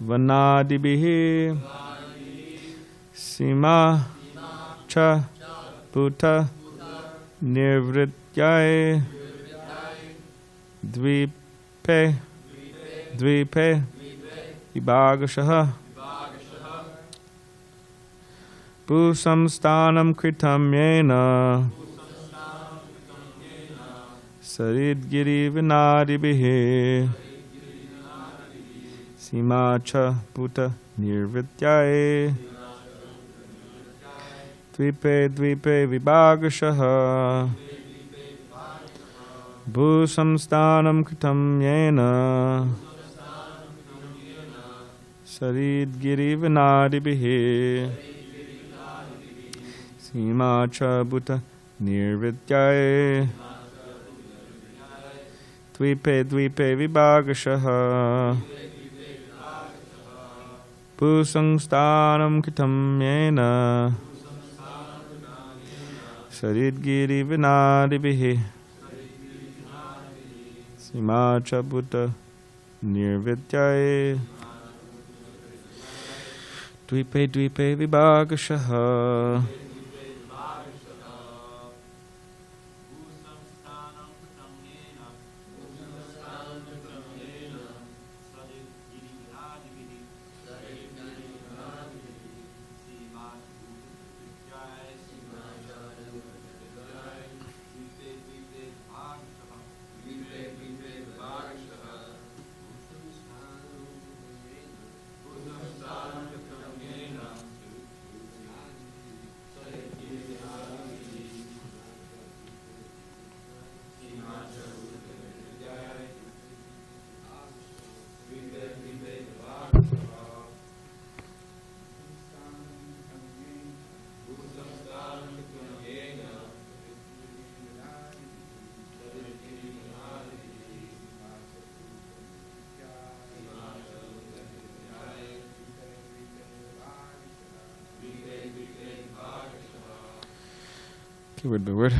vanadibihi sima cha bhuta nirvrityai dvipe vibhagashaha bhusamstanam kritam yena saridgiri vinadibihi simacha bhuta nirvityai dvipe vibhagashaha bhusamstanam kritam yena saridgiri vinadibihi simacha bhuta nirvityai dvipe vibhagashaha bhusamstanam kritam yena saridgiri vinadibihi simacha bhuta nirvityai dvipe vibhagashaha Word by word.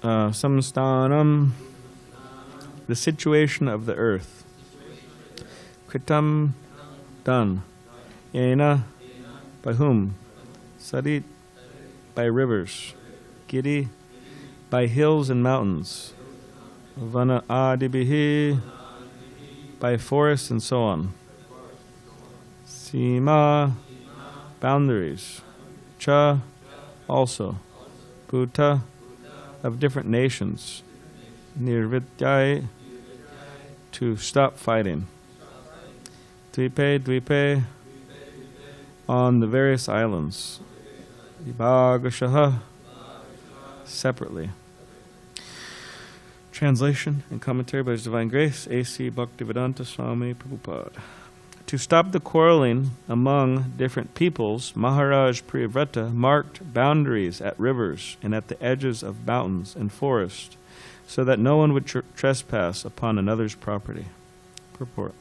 Samstanam, the situation of the earth. Kritam, done. Yena, by whom? Sarit, by rivers. Giri, by hills and mountains. Vana adibihi, by forests and so on. Sima, boundaries. Cha, also. Bhuta, of different nations. Nirvityai, to stop fighting. Dvipe, on the various islands. Vibhagashaha, separately. Translation and commentary by His Divine Grace, A.C. Bhaktivedanta Swami Prabhupada. To stop the quarreling among different peoples, Maharaj Priyavrata marked boundaries at rivers and at the edges of mountains and forests, so that no one would trespass upon another's property. Purport.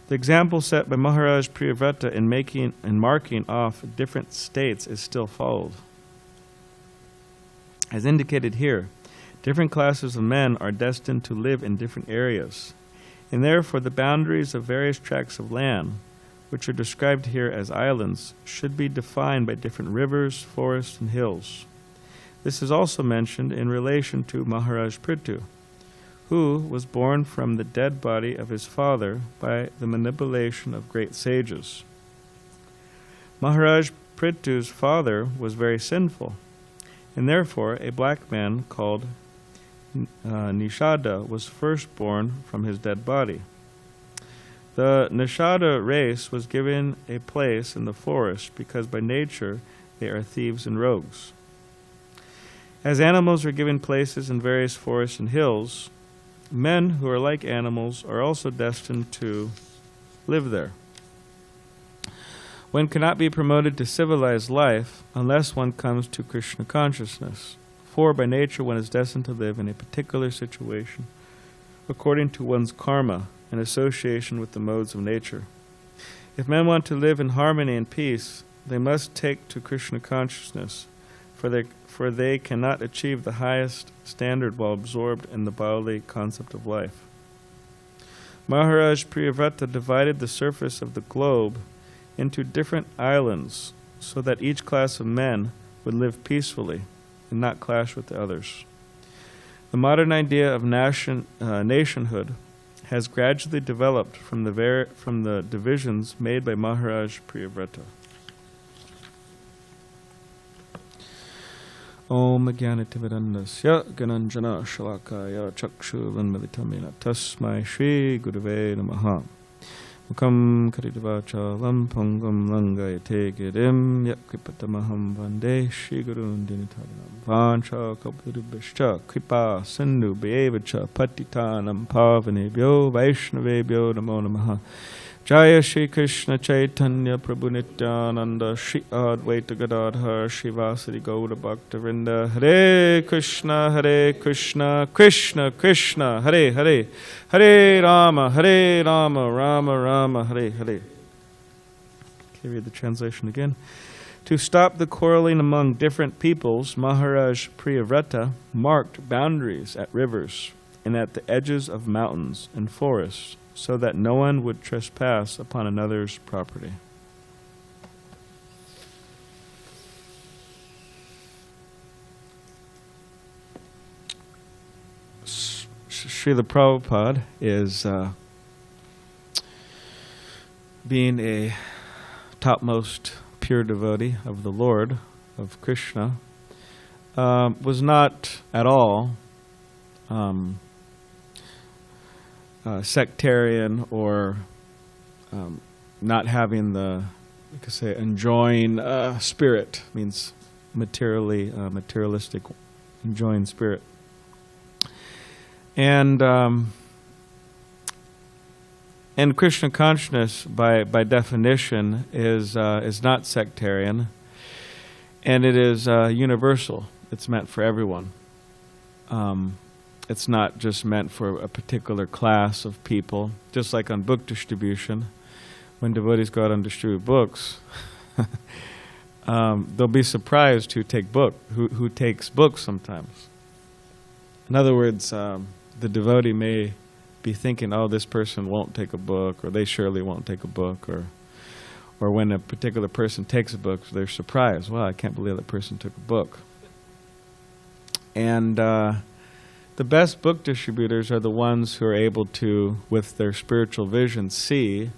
The example set by Maharaj Priyavrata in making and marking off different states is still followed. As indicated here, different classes of men are destined to live in different areas, and therefore the boundaries of various tracts of land, which are described here as islands, should be defined by different rivers, forests, and hills. This is also mentioned in relation to Maharaj Prithu, who was born from the dead body of his father by the manipulation of great sages. Maharaj Prithu's father was very sinful, and therefore a black man called Nishada was first born from his dead body. The Nishada race was given a place in the forest because by nature they are thieves and rogues. As animals are given places in various forests and hills, men who are like animals are also destined to live there. One cannot be promoted to civilized life unless one comes to Krishna consciousness. For by nature one is destined to live in a particular situation according to one's karma and association with the modes of nature. If men want to live in harmony and peace, they must take to Krishna consciousness, for they cannot achieve the highest standard while absorbed in the bodily concept of life. Maharaj Priyavrata divided the surface of the globe into different islands so that each class of men would live peacefully and not clash with the others. The modern idea of nationhood has gradually developed from the divisions made by Maharaj Priyavrata. Om Jnanatimirandasya Gananjana Shalakaya Chakshuvanmilitamina Tasmai Shri Gurave Namaha. Mukam Karidavachalam Pangam Langayate Girim Yakripatamaham Vande Shri Gurun Dinitarinam Vancha Kapurubhishcha Kripa Sindhu Bevacha Patitanam Pavanebhyo Vaishnavebhyo Namo Namaha. Jaya Shri Krishna Chaitanya Prabhu Nityananda Shri Advaita Gadadhar Shivasari Gaura Bhaktavinda Hare Krishna Krishna Krishna Hare Hare Hare Rama Rama Rama Hare Hare. Okay, read the translation again. To stop the quarreling among different peoples, Maharaj Priyavrata marked boundaries at rivers and at the edges of mountains and forests, so that no one would trespass upon another's property. Srila Prabhupada is being a topmost pure devotee of the Lord, of Krishna, was not at all sectarian or not having the, you could say, enjoying spirit, means materialistic, enjoying spirit. And Krishna consciousness, by definition, is not sectarian, and it is universal. It's meant for everyone. It's not just meant for a particular class of people. Just like on book distribution, when devotees go out and distribute books, they'll be surprised who takes books sometimes. In other words, the devotee may be thinking, oh, this person won't take a book, or they surely won't take a book, or when a particular person takes a book, they're surprised. Wow, I can't believe that person took a book. And the best book distributors are the ones who are able to, with their spiritual vision, see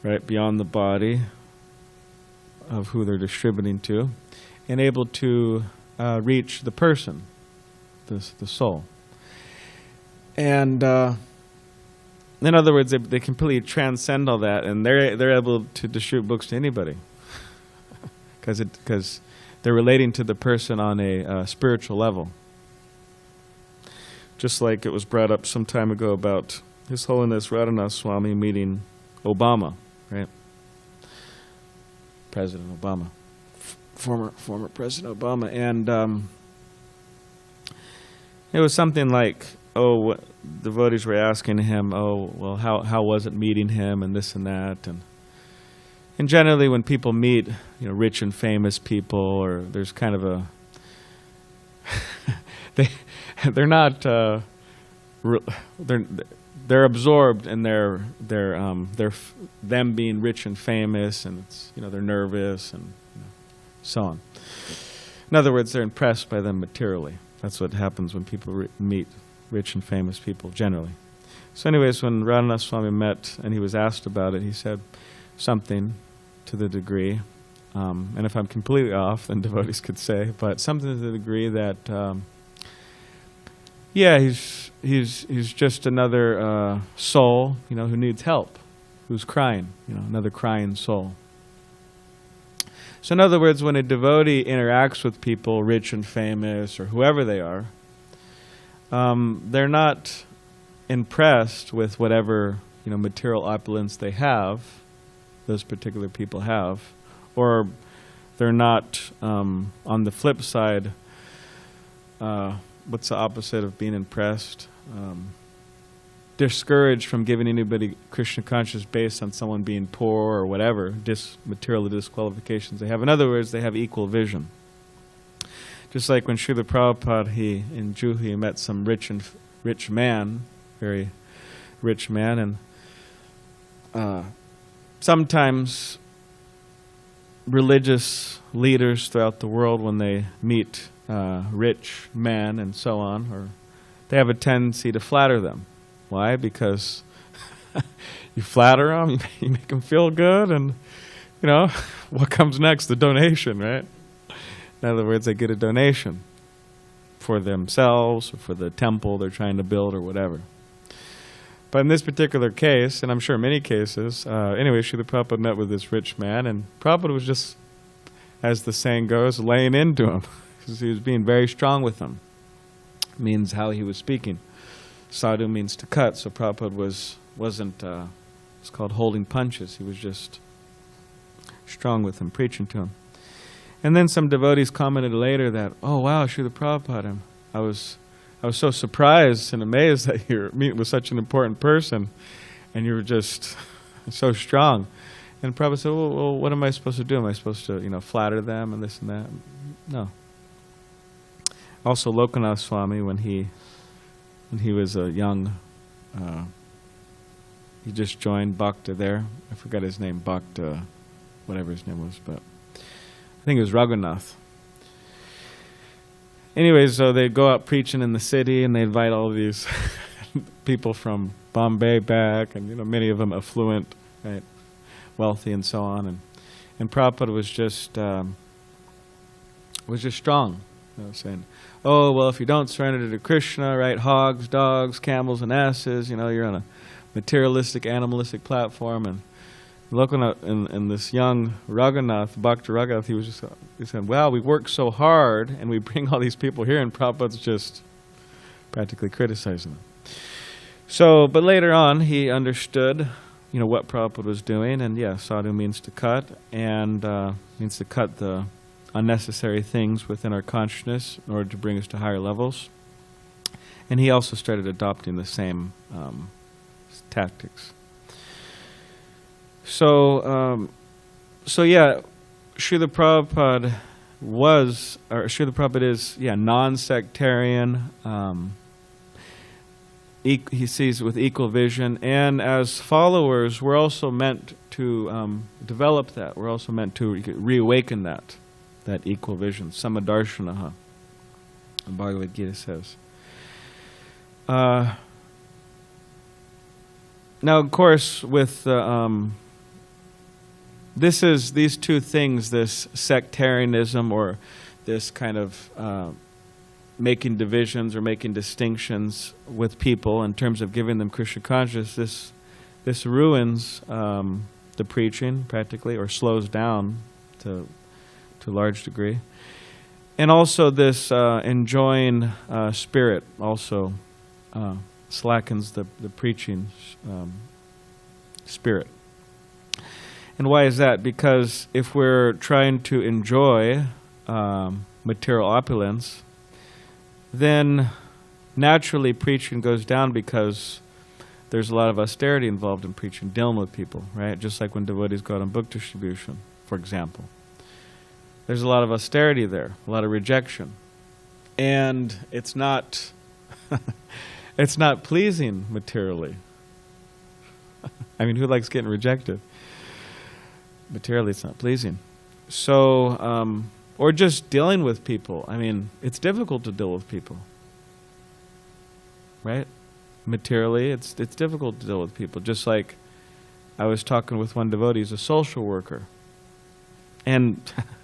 right beyond the body of who they're distributing to, and able to reach the person, the soul. And in other words, they completely transcend all that, and they're able to distribute books to anybody, because they're relating to the person on a spiritual level. Just like it was brought up some time ago about His Holiness Radhanath Swami meeting Obama, right? President Obama, former President Obama, and it was something like, devotees were asking him, well, how was it meeting him, and this and that, and generally when people meet, rich and famous people, or there's kind of a they're not they're absorbed in their them being rich and famous, and it's they're nervous and so on. In other words, they're impressed by them materially. That's what happens when people meet rich and famous people generally. So anyways, when Radhanath Swami met and he was asked about it, he said something to the degree, and if I'm completely off, then devotees could say, but something to the degree that he's just another soul, who needs help, who's crying, another crying soul. So in other words, when a devotee interacts with people, rich and famous, or whoever they are, they're not impressed with whatever material opulence they have, those particular people have, or they're not, on the flip side, what's the opposite of being impressed? Discouraged from giving anybody Krishna consciousness based on someone being poor or whatever, material disqualifications they have. In other words, they have equal vision. Just like when Srila Prabhupada, in Juhu, he met some rich man, very rich man, and sometimes religious leaders throughout the world, when they meet rich men and so on, or they have a tendency to flatter them. Why? Because you flatter them, you make them feel good, and what comes next? The donation, right? In other words, they get a donation for themselves or for the temple they're trying to build or whatever. But in this particular case, and I'm sure many cases, anyway, Srila Prabhupada met with this rich man, and Prabhupada was just, as the saying goes, laying into him, because he was being very strong with him. Means how he was speaking. Sadhu means to cut, so Prabhupada wasn't, it's called holding punches. He was just strong with him, preaching to him. And then some devotees commented later that, oh wow, Srila Prabhupada, I was so surprised and amazed that you're meeting with such an important person, and you were just so strong. And Prabhupada said, well, what am I supposed to do? Am I supposed to, flatter them and this and that? No. Also, Lokanath Swami, when he was a young, he just joined Bhakti there. I forgot his name, Bhakti, whatever his name was, but I think it was Raghunath. Anyways, so they go out preaching in the city, and they invite all of these people from Bombay back, and many of them affluent, right, wealthy, and so on. And Prabhupada was just strong, saying, "Oh well, if you don't surrender to Krishna, right, hogs, dogs, camels, and asses, you're on a materialistic, animalistic platform." And Lokanath and this young Raghunath, Bhakti Raghunath, he said, "Wow, we work so hard, and we bring all these people here, and Prabhupada's just practically criticizing them." So, but later on, he understood, what Prabhupada was doing, and sadhu means to cut, and means to cut the unnecessary things within our consciousness in order to bring us to higher levels. And he also started adopting the same tactics. So Srila Prabhupada Srila Prabhupada is, non-sectarian. He sees with equal vision, and as followers, we're also meant to develop that. We're also meant to reawaken that equal vision. Samadarshanaha, the Bhagavad Gita says. Now, of course, with these two things, this sectarianism or this kind of making divisions or making distinctions with people in terms of giving them Krishna consciousness, this ruins the preaching practically, or slows down to a large degree. And also this enjoying spirit also slackens the preaching spirit. And why is that? Because if we're trying to enjoy material opulence, then naturally preaching goes down, because there's a lot of austerity involved in preaching, dealing with people, right? Just like when devotees go out on book distribution, for example. There's a lot of austerity there, a lot of rejection. And it's not it's not pleasing materially. I mean, who likes getting rejected? Materially, it's not pleasing. So, or just dealing with people. I mean, it's difficult to deal with people, right? Materially, it's difficult to deal with people. Just like I was talking with one devotee, he's a social worker. And,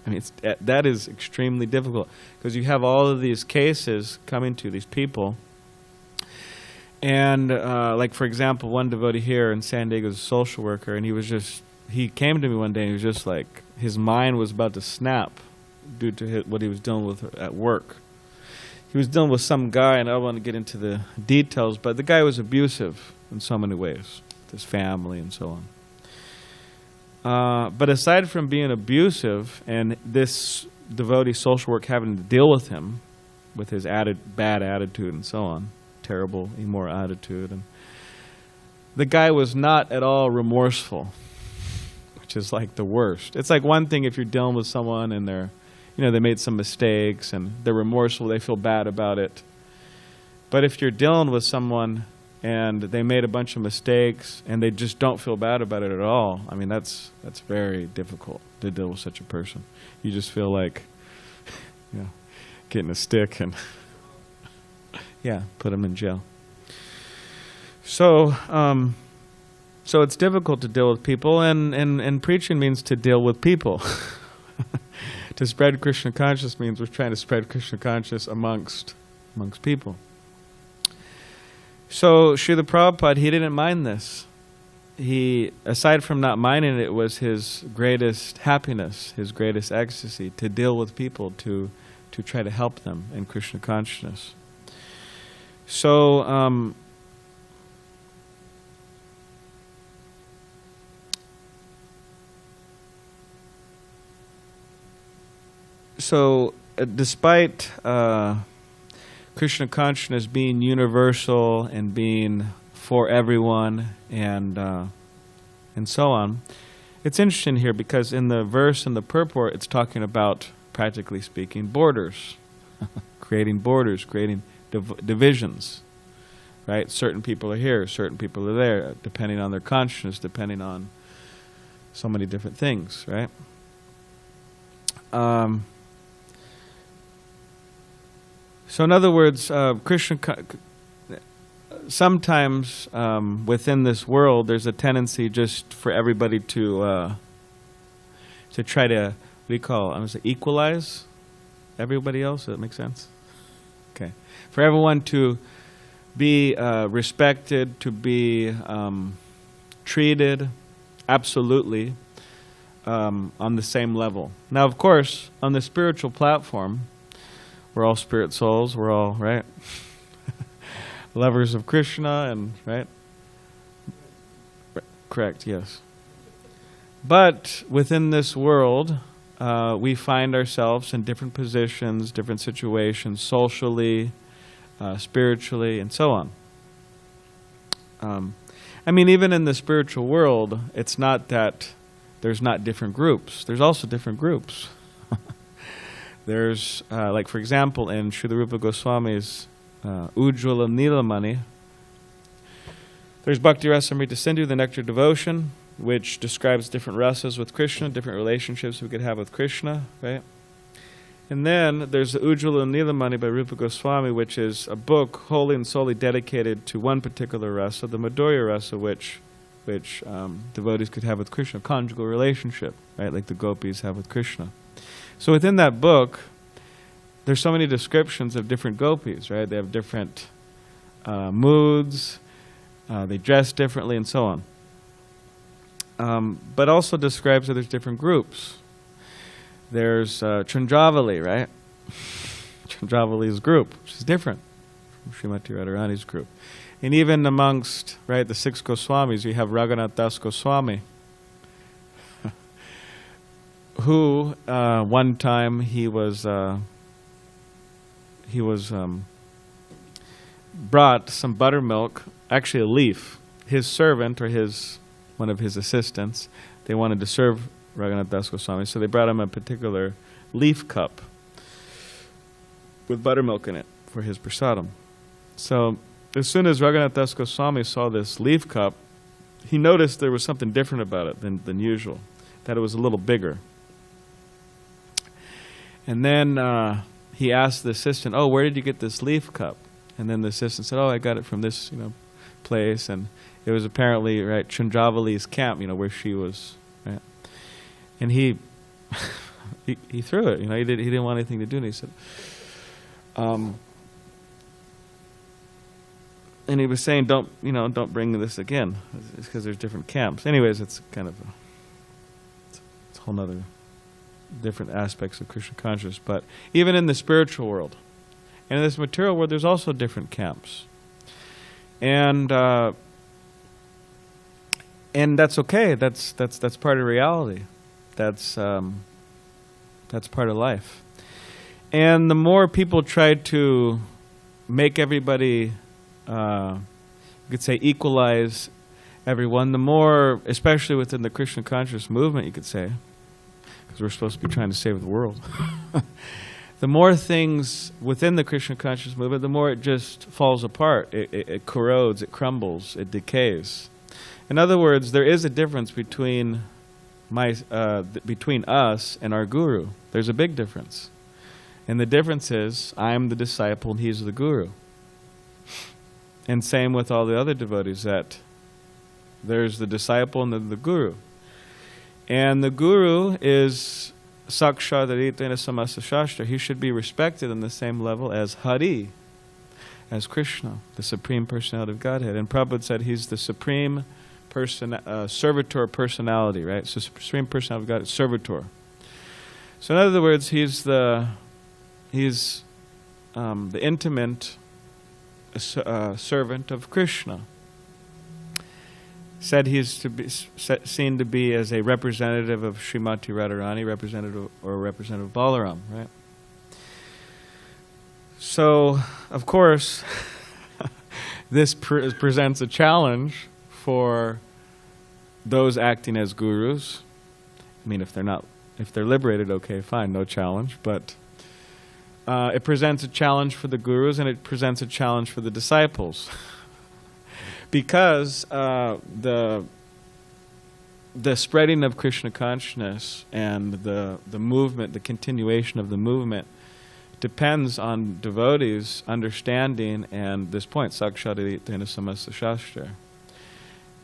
I mean, that is extremely difficult, because you have all of these cases coming to these people. And, like, for example, one devotee here in San Diego is a social worker, and he came to me one day, and he was just like, his mind was about to snap due to what he was dealing with at work. He was dealing with some guy, and I don't want to get into the details, but the guy was abusive in so many ways, with his family and so on. But aside from being abusive, and this devotee social work having to deal with him, with his bad attitude and so on, terrible, immoral attitude, and the guy was not at all remorseful, which is like the worst. It's like one thing if you're dealing with someone and they made some mistakes and they're remorseful, they feel bad about it. But if you're dealing with someone and they made a bunch of mistakes, and they just don't feel bad about it at all. I mean, that's very difficult to deal with such a person. You just feel like, getting a stick and, put them in jail. So it's difficult to deal with people, and preaching means to deal with people. To spread Krishna consciousness means we're trying to spread Krishna consciousness amongst people. So Srila Prabhupada, he didn't mind this. He, aside from not minding it, was his greatest happiness, his greatest ecstasy, to deal with people, to try to help them in Krishna consciousness. So despite Krishna consciousness being universal and being for everyone and so on, it's interesting here because in the verse and the purport it's talking about, practically speaking, borders, creating divisions, right? Certain people are here, certain people are there, depending on their consciousness, depending on so many different things, right? So in other words, Krishna, sometimes within this world, there's a tendency just for everybody to try to, what do you call it? I'm going to say equalize everybody else. Does that make sense? Okay. For everyone to be respected, to be treated absolutely on the same level. Now, of course, on the spiritual platform, we're all spirit souls. We're all, right, lovers of Krishna, and right? Correct, yes. But within this world, we find ourselves in different positions, different situations, socially, spiritually, and so on. I mean, even in the spiritual world, it's not that there's not different groups. There's also different groups. There's, like for example, in Srila Rupa Goswami's Ujjvala Nilamani, there's Bhakti Rasamrita Sindhu, the Nectar Devotion, which describes different rasas with Krishna, different relationships we could have with Krishna, right? And then there's the Ujjvala Nilamani by Rupa Goswami, which is a book wholly and solely dedicated to one particular rasa, the Madhurya rasa, which devotees could have with Krishna, conjugal relationship, right, like the gopis have with Krishna. So within that book, there's so many descriptions of different gopis, right? They have different moods, they dress differently, and so on. But also describes that there's different groups. There's Chandravali, right? Chandravali's group, which is different from Srimati Radharani's group. And even amongst, right, the 6 Goswamis, you have Raghunath Das Goswami, who one time he was brought some buttermilk, actually a leaf. His servant or one of his assistants, they wanted to serve Raghunath Das Goswami, so they brought him a particular leaf cup with buttermilk in it for his prasadam. So as soon as Raghunath Das Goswami saw this leaf cup, he noticed there was something different about it than usual, that it was a little bigger. And then he asked the assistant, "Oh, where did you get this leaf cup?" And then the assistant said, "Oh, I got it from this, place." And it was apparently, right, Chandravali's camp, where she was, right? And he he threw it, he didn't want anything to do, and he said, and he was saying, don't bring this again. It's because there's different camps. Anyways, it's kind of it's a whole nother different aspects of Krishna consciousness. But even in the spiritual world and in this material world, there's also different camps. And that's okay. That's part of reality. That's part of life. And the more people try to make everybody, you could say, equalize everyone, the more, especially within the Krishna conscious movement, you could say, because we're supposed to be trying to save the world. the more things within the Krishna conscious movement, the more it just falls apart. It corrodes, it crumbles, it decays. In other words, there is a difference between between us and our guru. There's a big difference. And the difference is, I'm the disciple and he's the guru. And same with all the other devotees, that there's the disciple and then the guru. And the guru is Sakshat Aditena Samasa Shastra. He should be respected on the same level as Hari, as Krishna, the Supreme Personality of Godhead. And Prabhupada said he's the Supreme Servitor Personality, right? So Supreme Personality of Godhead, Servitor. So in other words, he's the intimate servant of Krishna. Said he's to be seen to be as a representative of Srimati Radharani, representative of Balaram, right? So, of course, this presents a challenge for those acting as gurus. I mean, if they're liberated, okay, fine, no challenge. But it presents a challenge for the gurus, and it presents a challenge for the disciples. Because the spreading of Krishna consciousness and the movement, the continuation of the movement, depends on devotees understanding and this point, Sakshaditena Samasa Shastra,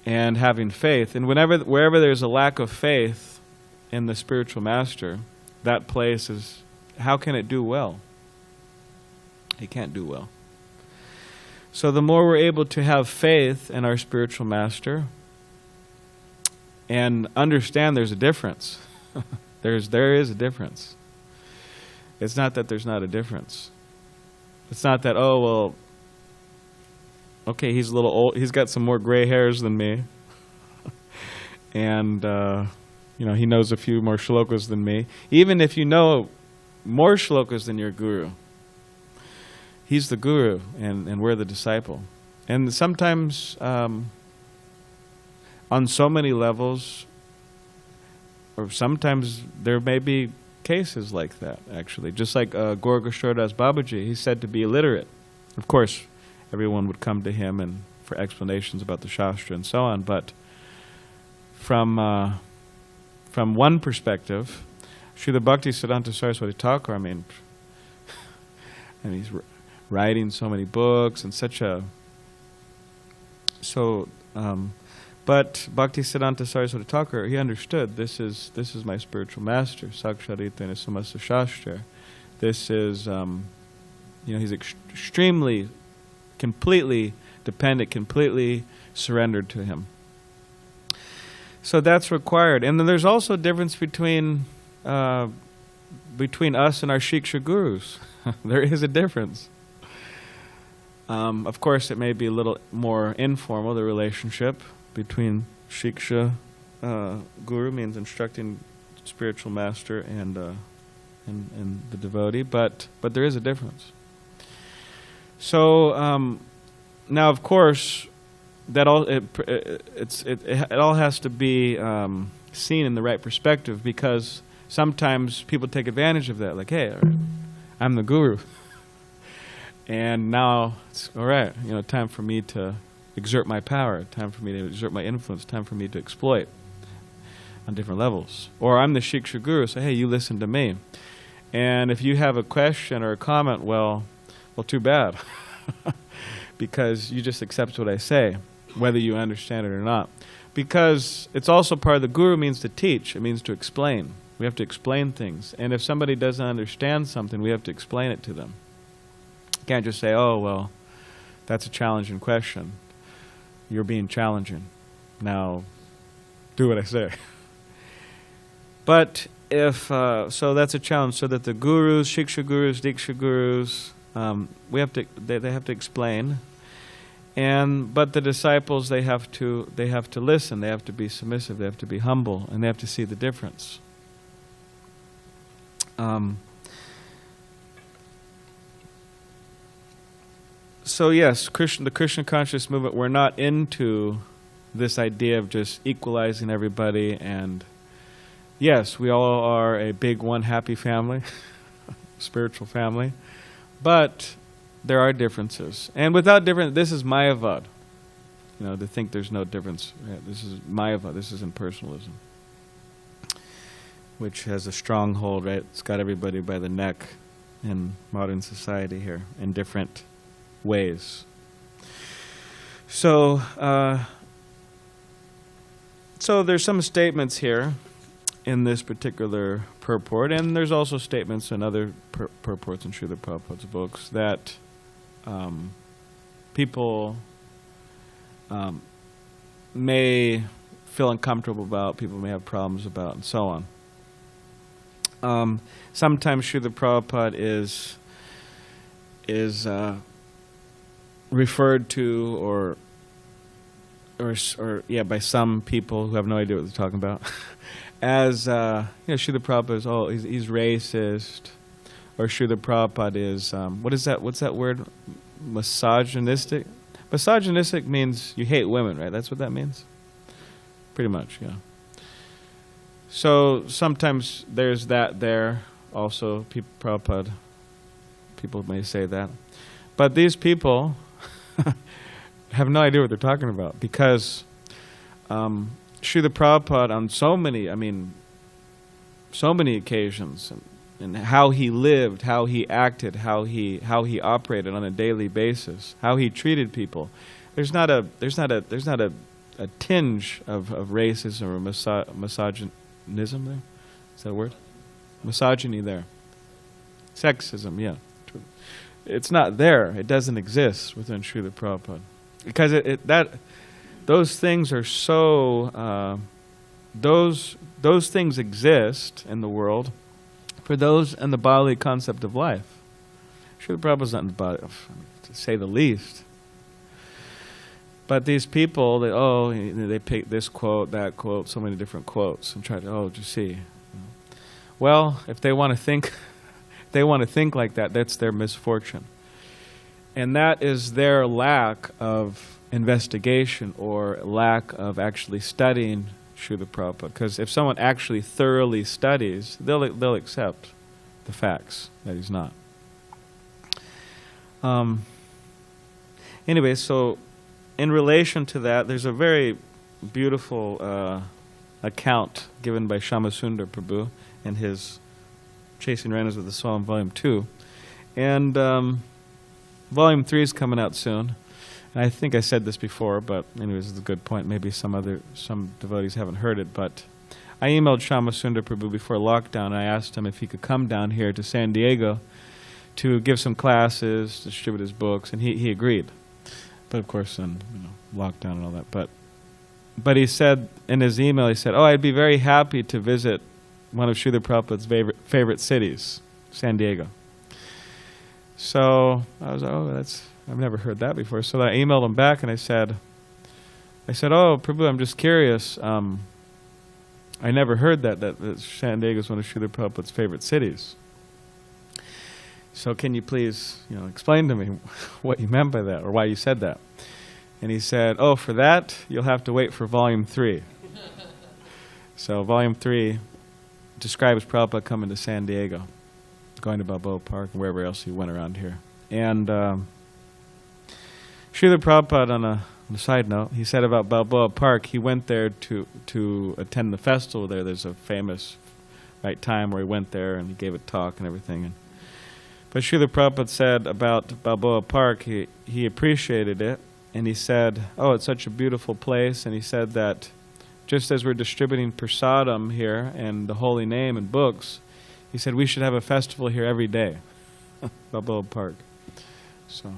and having faith. And wherever there's a lack of faith in the spiritual master, that place is, how can it do well? It can't do well. So the more we're able to have faith in our spiritual master and understand there's a difference. there is a difference. It's not that there's not a difference. It's not that, oh, well, okay, he's a little old, he's got some more gray hairs than me. And, he knows a few more shlokas than me. Even if you know more shlokas than your guru, he's the guru, and we're the disciple. And sometimes, on so many levels, or sometimes there may be cases like that, actually. Just like Gaura-Kishordas Babaji, he's said to be illiterate. Of course, everyone would come to him and for explanations about the Shastra and so on, but from one perspective, Srila Bhakti Siddhanta Saraswati Thakur, I mean, and he's writing so many books and but Bhakti Siddhanta Saraswati Thakur, he understood this is my spiritual master, Sakshaditena Samasa Shastra. This is he's extremely, completely dependent, completely surrendered to him. So that's required. And then there's also a difference between us and our Shiksha gurus. There is a difference. Of course, it may be a little more informal, the relationship between Shiksha guru, means instructing spiritual master, and the devotee, but there is a difference. So now, of course, that it all has to be seen in the right perspective, because sometimes people take advantage of that, like, hey, I'm the guru. And now it's all right, time for me to exert my power, time for me to exert my influence, time for me to exploit on different levels. Or I'm the Shiksha guru, so hey, you listen to me. And if you have a question or a comment, well, too bad. Because you just accept what I say, whether you understand it or not. Because it's also part of the guru means to teach, it means to explain. We have to explain things. And if somebody doesn't understand something, we have to explain it to them. You can't just say, oh, well, that's a challenging question. You're being challenging. Now, do what I say. But if, so that's a challenge, so that the gurus, Shiksha gurus, Diksha gurus, they have to explain. But the disciples, they have to listen, they have to be submissive, they have to be humble, and they have to see the difference. So yes, the Krishna conscious movement, we're not into this idea of just equalizing everybody, and yes, we all are a big one happy family. spiritual family. But there are differences. And without difference, this is Mayavad. You know, to think there's no difference. Right? This is Mayavad, this is impersonalism, which has a stronghold, right? It's got everybody by the neck in modern society here in different ways. So, so there's some statements here in this particular purport, and there's also statements in other purports in Srila Prabhupada's books that people may feel uncomfortable about, people may have problems about, and so on. Sometimes Srila Prabhupada is referred to or by some people who have no idea what they're talking about as Srila Prabhupada is he's racist, or Srila Prabhupada is what's that word, misogynistic. Misogynistic means you hate women, right? That's what that means, pretty much. Yeah. So sometimes there's that there also. Prabhupada, people may say that, but these people have no idea what they're talking about, because Srila Prabhupada on so many occasions, and how he lived, how he acted, how he operated on a daily basis, how he treated people. There's not a tinge of racism or misogynism there. Is that a word? Misogyny there. Sexism, yeah. It's not there. It doesn't exist within Srila Prabhupada. Because those things are so, those things exist in the world for those in the bodily concept of life. Srila Prabhupada's not in the body, to say the least. But these people, they pick this quote, that quote, so many different quotes, and try to, just see. Well, if they want to think, like that, that's their misfortune. And that is their lack of investigation or lack of actually studying Srila Prabhupada. Because if someone actually thoroughly studies, they'll accept the facts that he's not. Anyway, so in relation to that, there's a very beautiful account given by Shyamasundar Prabhu in his Chasing Rhinos with the Soul in Volume 2. And Volume 3 is coming out soon. And I think I said this before, but anyways, it's a good point. Maybe some devotees haven't heard it, but I emailed Shyamasundar Prabhu before lockdown, and I asked him if he could come down here to San Diego to give some classes, distribute his books, and he agreed. But of course, then lockdown and all that. But he said in his email, he said, I'd be very happy to visit one of Srila Prabhupada's favorite cities, San Diego. So I was like, I've never heard that before. So I emailed him back and I said, Prabhu, I'm just curious. I never heard that San Diego is one of Srila Prabhupada's favorite cities. So can you please, explain to me what you meant by that, or why you said that? And he said, for that, you'll have to wait for Volume 3. So Volume 3 describes Prabhupada coming to San Diego, going to Balboa Park and wherever else he went around here. And Srila Prabhupada, on a side note, he said about Balboa Park, he went there to attend the festival there. There's a famous time where he went there and he gave a talk and everything. But Srila Prabhupada said about Balboa Park, he appreciated it, and he said, it's such a beautiful place, and he said that just as we're distributing prasadam here and the holy name and books, he said we should have a festival here every day, Balboa Park. So,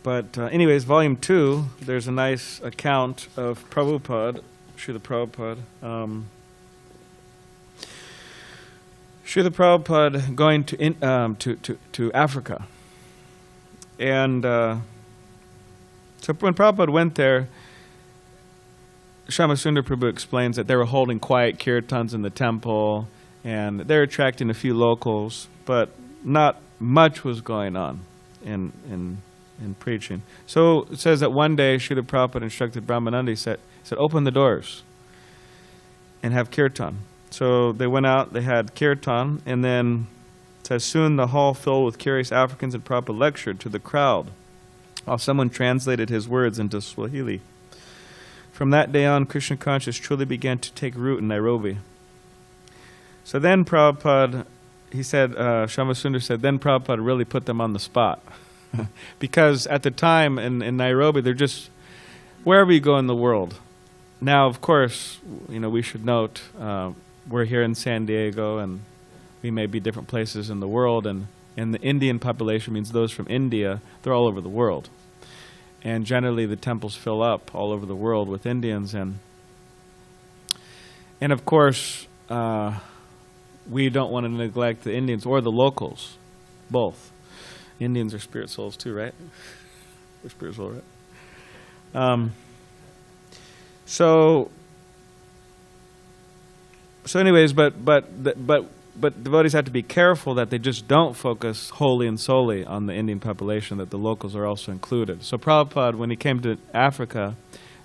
but anyways, Volume 2, there's a nice account of Prabhupada, Srila Prabhupada. Srila Prabhupada going to Africa. And so when Prabhupada went there, Shyamasundar Prabhu explains that they were holding quiet kirtans in the temple, and they're attracting a few locals, but not much was going on in preaching. So it says that one day Srila Prabhupada instructed Brahmananda, he said, open the doors and have kirtan. So they went out, they had kirtan, and then it says, soon the hall filled with curious Africans, and Prabhupada lectured to the crowd while someone translated his words into Swahili. From that day on, Krishna consciousness truly began to take root in Nairobi. So then Prabhupada, he said, Shamsundar said, then Prabhupada really put them on the spot. Because at the time in Nairobi, they're just, wherever you go in the world. Now, of course, we should note, we're here in San Diego, and we may be different places in the world, and the Indian population means those from India, they're all over the world. And generally the temples fill up all over the world with Indians, and of course, we don't want to neglect the Indians or the locals, both. Indians are spirit souls too, right? They're spirit souls, right? So anyways, but devotees have to be careful that they just don't focus wholly and solely on the Indian population, that the locals are also included. So Prabhupada, when he came to Africa,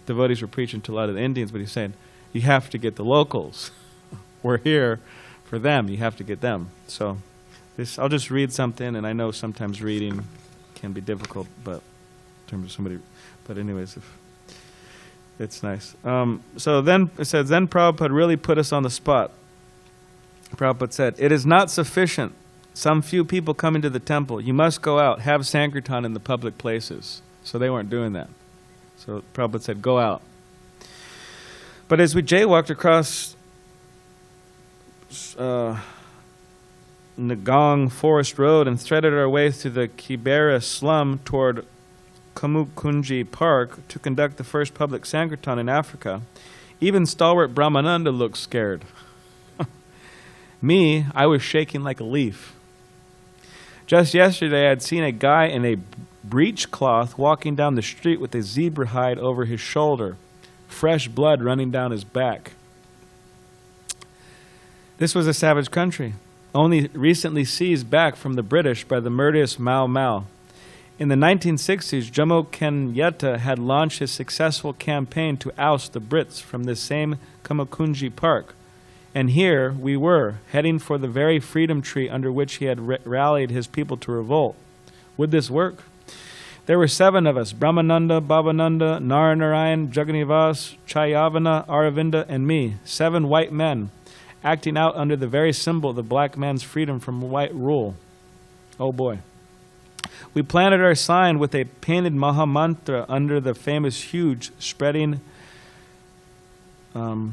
devotees were preaching to a lot of the Indians, but he's saying, you have to get the locals. We're here for them. You have to get them. So I'll just read something, and I know sometimes reading can be difficult, but in terms of somebody, but anyways, it's nice. So then it says, then Prabhupada really put us on the spot. Prabhupada said, it is not sufficient. Some few people come into the temple. You must go out, have Sankirtan in the public places. So they weren't doing that. So Prabhupada said, go out. But as we jaywalked across Nagong Forest Road and threaded our way through the Kibera slum toward Kamukunji Park to conduct the first public Sankirtan in Africa, even stalwart Brahmananda looked scared. Me, I was shaking like a leaf. Just yesterday, I had seen a guy in a breechcloth walking down the street with a zebra hide over his shoulder, fresh blood running down his back. This was a savage country, only recently seized back from the British by the murderous Mau Mau. In the 1960s, Jomo Kenyatta had launched his successful campaign to oust the Brits from this same Kamukunji Park. And here we were, heading for the very freedom tree under which he had rallied his people to revolt. Would this work? There were 7 of us, Brahmananda, Bhavananda, Naranarayan, Jaganivas, Chayavana, Aravinda, and me, 7 white men, acting out under the very symbol of the black man's freedom from white rule. Oh boy. We planted our sign with a painted Mahamantra under the famous huge spreading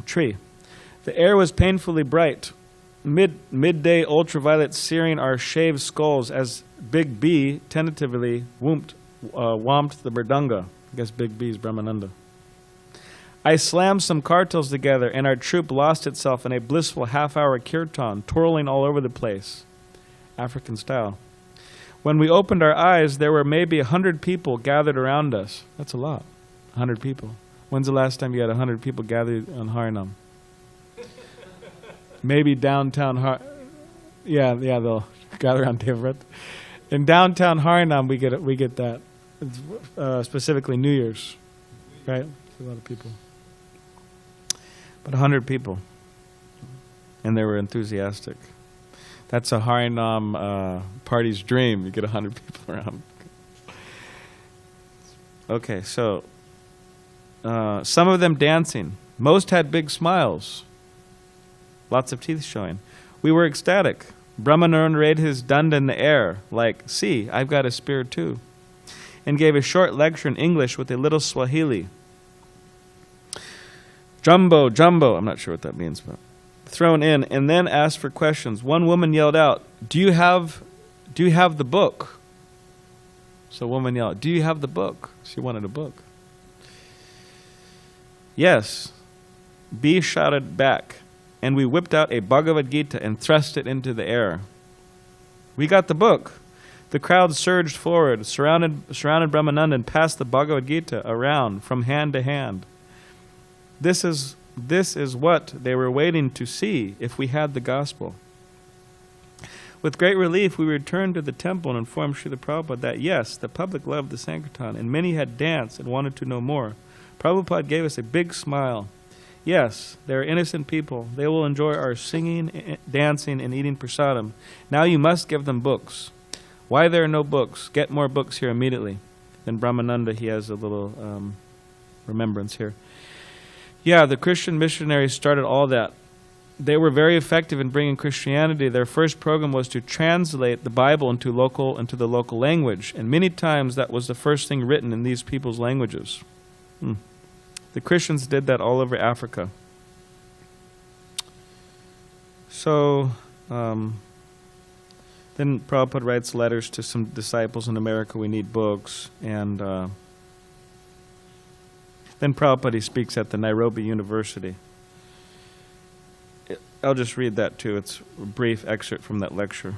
tree. The air was painfully bright, midday ultraviolet searing our shaved skulls as Big B tentatively whomped the mridanga. I guess Big B is Brahmananda. I slammed some cartels together, and our troop lost itself in a blissful half-hour kirtan, twirling all over the place, African style. When we opened our eyes, there were maybe 100 people gathered around us. That's a lot, 100 people. When's the last time you had 100 people gathered on Harinam? Maybe downtown yeah, they'll gather around Devarat. In downtown Harinam, we get that. It's, specifically New Year's, right? A lot of people. But 100 people. And they were enthusiastic. That's a Harinam party's dream. You get 100 people around. Okay, so some of them dancing. Most had big smiles. Lots of teeth showing. We were ecstatic. Brahmananda raised his danda in the air, like, see, I've got a spear too, and gave a short lecture in English with a little Swahili. Jumbo, jumbo, I'm not sure what that means, but thrown in, and then asked for questions. One woman yelled out, do you have the book? So a woman yelled, do you have the book? She wanted a book. Yes. B shouted back, and we whipped out a Bhagavad Gita and thrust it into the air. We got the book. The crowd surged forward, surrounded Brahmananda, and passed the Bhagavad Gita around from hand to hand. This is what they were waiting to see if we had the gospel. With great relief, we returned to the temple and informed Srila Prabhupada that yes, the public loved the Sankirtan, and many had danced and wanted to know more. Prabhupada gave us a big smile. Yes, they are innocent people. They will enjoy our singing, dancing, and eating prasadam. Now you must give them books. Why there are no books? Get more books here immediately. Then Brahmananda, he has a little remembrance here. Yeah, the Christian missionaries started all that. They were very effective in bringing Christianity. Their first program was to translate the Bible into the local language, and many times that was the first thing written in these people's languages. The Christians did that all over Africa. So, then Prabhupada writes letters to some disciples in America, we need books, and then Prabhupada, he speaks at the Nairobi University. I'll just read that too. It's a brief excerpt from that lecture.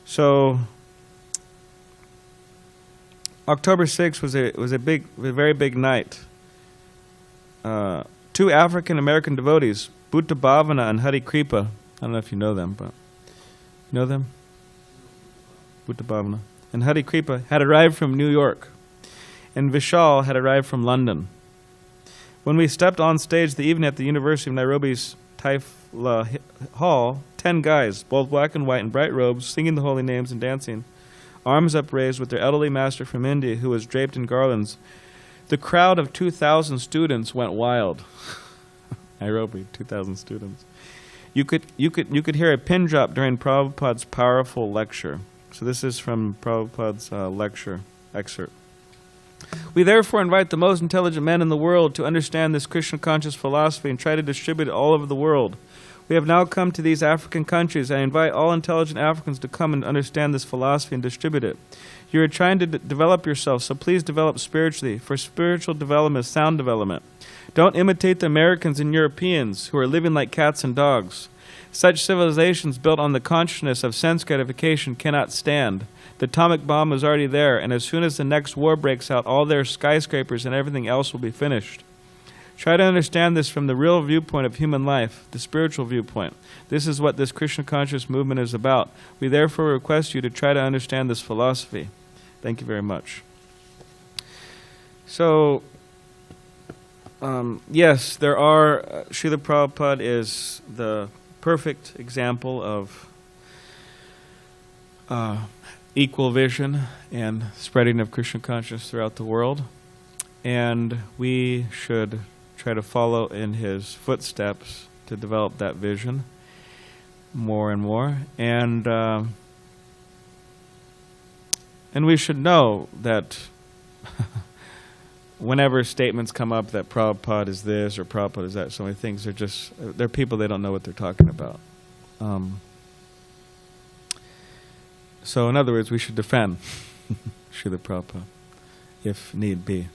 So, October 6th was a very big night. Two African American devotees, Bhutta Bhavana and Hari Kripa. I don't know if you know them, but you know them? Bhutta Bhavana and Hari Kripa had arrived from New York, and Vishal had arrived from London. When we stepped on stage the evening at the University of Nairobi's Taifla Hall, 10 guys, both black and white in bright robes, singing the holy names and dancing, arms upraised with their elderly master from India who was draped in garlands. The crowd of 2,000 students went wild. Nairobi, 2,000 students. You could hear a pin drop during Prabhupada's powerful lecture. So this is from Prabhupada's lecture excerpt. We therefore invite the most intelligent men in the world to understand this Krishna conscious philosophy and try to distribute it all over the world. We have now come to these African countries. I invite all intelligent Africans to come and understand this philosophy and distribute it. You are trying to develop yourself, so please develop spiritually, for spiritual development is sound development. Don't imitate the Americans and Europeans who are living like cats and dogs. Such civilizations built on the consciousness of sense gratification cannot stand. The atomic bomb is already there, and as soon as the next war breaks out, all their skyscrapers and everything else will be finished. Try to understand this from the real viewpoint of human life, the spiritual viewpoint. This is what this Krishna conscious movement is about. We therefore request you to try to understand this philosophy. Thank you very much. So, yes, there are, Srila Prabhupada is the perfect example of equal vision and spreading of Krishna consciousness throughout the world. And we should try to follow in his footsteps to develop that vision more and more. And we should know that whenever statements come up that Prabhupada is this or Prabhupada is that, so many things, they're people, they don't know what they're talking about. So in other words, we should defend Srila Prabhupada if need be.